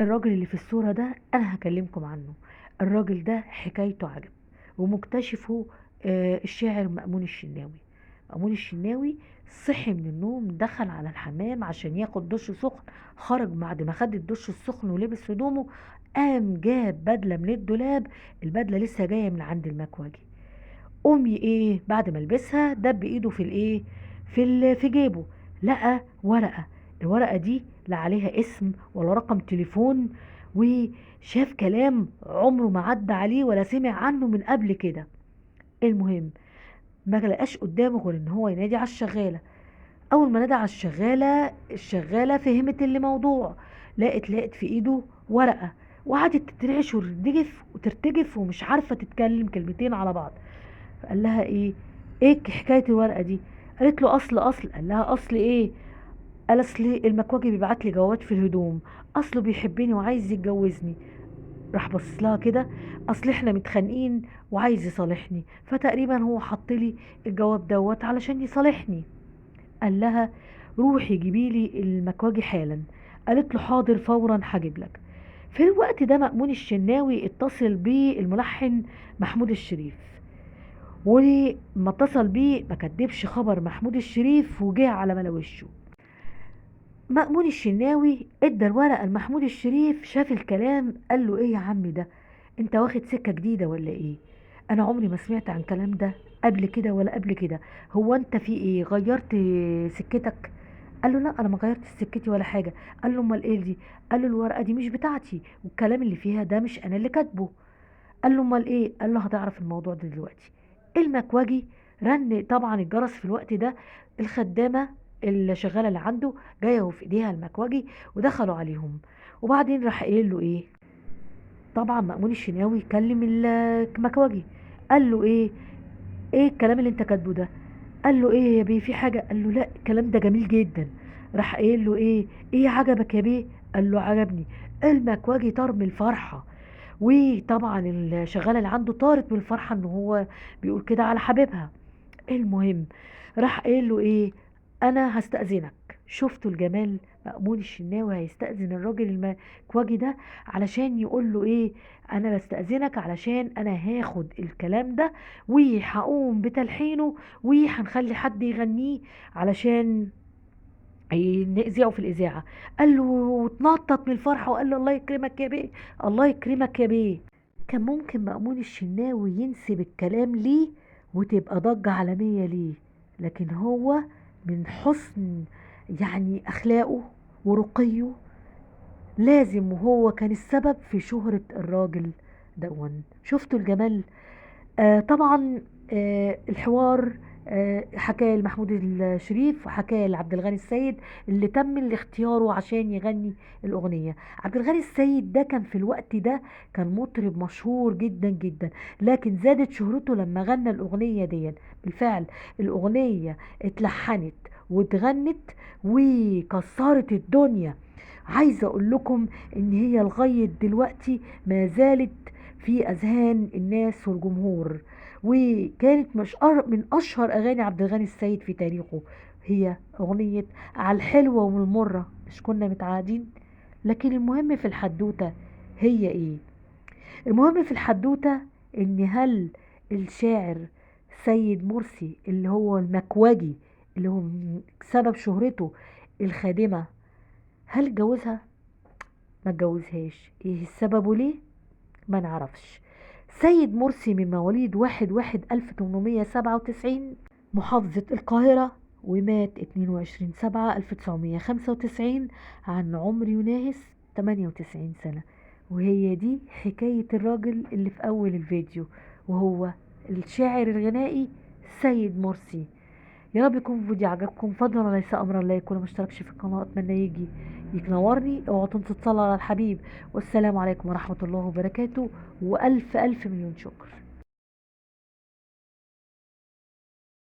الراجل اللي في الصورة ده أنا هكلمكم عنه. الراجل ده حكايته عجب، ومكتشفه الشاعر مأمون الشناوي. مأمون الشناوي صحي من النوم، دخل على الحمام عشان ياخد دش سخن. خرج بعد ما خد الدش السخن ولبس هدومه، قام جاب بدلة من الدولاب. البدلة لسه جاية من عند المكواجي. قوم ايه بعد ما لبسها دب ايده في الايه، في جيبه، لقى ورقة. الورقة دي لا عليها اسم ولا رقم تليفون، وشاف كلام عمره ما عدى عليه ولا سمع عنه من قبل كده. المهم ما لقاش قدامه غير ان هو ينادي على الشغالة. اول ما نادى على الشغالة، الشغالة فهمت اللي موضوع. لقت في ايده ورقة، وقعدت تترعش وترتجف ومش عارفة تتكلم كلمتين على بعض. فقال لها ايه حكايه الورقه دي؟ قالت له اصل. قال لها اصل ايه؟ قال اصل المكواجي بيبعت لي جوابات في الهدوم، اصله بيحبني وعايز يتجوزني. راح بص لها كده، اصل احنا متخانقين وعايز يصالحني، فتقريبا هو حط لي الجواب دوت علشان يصالحني. قال لها روحي جيبي لي المكواجي حالا. قالت له حاضر فورا هجيب لك. في الوقت ده مأمون الشناوي اتصل بالملحن محمود الشريف، ولما اتصل بيه ما كدبش خبر محمود الشريف وجه على ملا وشه. مأمون الشناوي ادى الورقة لمحمود الشريف، شاف الكلام قال له ايه يا عم ده؟ انت واخد سكة جديدة ولا ايه؟ انا عمري ما سمعت عن كلام ده قبل كده ولا قبل كده. هو انت في ايه غيرت سكتك؟ قال له لا انا ما غيرت سكتي ولا حاجة. قال له امال ايه دي؟ قال له الورقة دي مش بتاعتي، والكلام اللي فيها ده مش انا اللي كاتبه. قال له امال ايه؟ قال له هتعرف الموضوع ده دلوقتي. المكواجي رن طبعا الجرس في الوقت ده. الخدامه اللي شغاله اللي عنده جايه وفي ايديها المكواجي، ودخلوا عليهم. وبعدين راح قايل له ايه؟ طبعا مأمون الشناوي كلم المكواجي، قال له ايه الكلام اللي انت كاتبه ده؟ قال له ايه يا بيه في حاجه؟ قال له لا الكلام ده جميل جدا. راح قايل له ايه عجبك يا بيه؟ قال له عجبني. المكواجي طار من الفرحه، وطبعا الشغاله اللي عنده طارت من الفرحه ان هو بيقول كده على حبيبها. المهم راح قايل له انا هستأذنك. شفتوا الجمال؟ مأمون الشناوي هيستأذن الراجل المكواجي ده علشان يقول له انا بستأذنك علشان انا هاخد الكلام ده وهقوم بتلحينه وهنخلي حد يغنيه علشان نذيعه في الإذاعة. قال له واتنطط من الفرحة وقال له الله يكرمك يا بيه، الله يكرمك يا بيه. كان ممكن مأمون الشناوي ينسب الكلام ليه وتبقى ضجة عالمية ليه، لكن هو من حسن يعني أخلاقه ورقيه لازم، وهو كان السبب في شهرة الراجل دون. شفتوا الجمال؟ طبعا الحوار حكاه لمحمود الشريف وحكاه لعبد الغني السيد اللي تم اختياره عشان يغني الأغنية. عبد الغني السيد ده كان في الوقت ده كان مطرب مشهور جدا جدا، لكن زادت شهرته لما غنى الأغنية دي. بالفعل الأغنية اتلحنت واتغنت وكسرت الدنيا. عايزة اقول لكم ان هي لغاية دلوقتي ما زالت في اذهان الناس والجمهور، وكانت مش من اشهر اغاني عبد الغني السيد في تاريخه. هي اغنية على الحلوة والمرة مش كنا متعادين. لكن المهم في الحدوتة هي المهم في الحدوتة ان هل الشاعر سيد مرسي اللي هو المكواجي اللي هو سبب شهرته الخادمة، هل اتجوزها؟ ما اتجوزهاش. ايه السبب وليه؟ ما نعرفش. سيد مرسي من مواليد 1/1/1897 محافظة القاهرة، ومات 22/7/1995 عن عمر يناهز 98 سنة. وهي دي حكاية الراجل اللي في أول الفيديو، وهو الشاعر الغنائي سيد مرسي. يا رب يكون الفيديو عجبكم. فضلا وليس امرا، لا يكون مشتركش في القناه اتمنى يجي ينورني. اوعوا تنسوا تصلوا على الحبيب. والسلام عليكم ورحمه الله وبركاته، والف الف مليون شكر.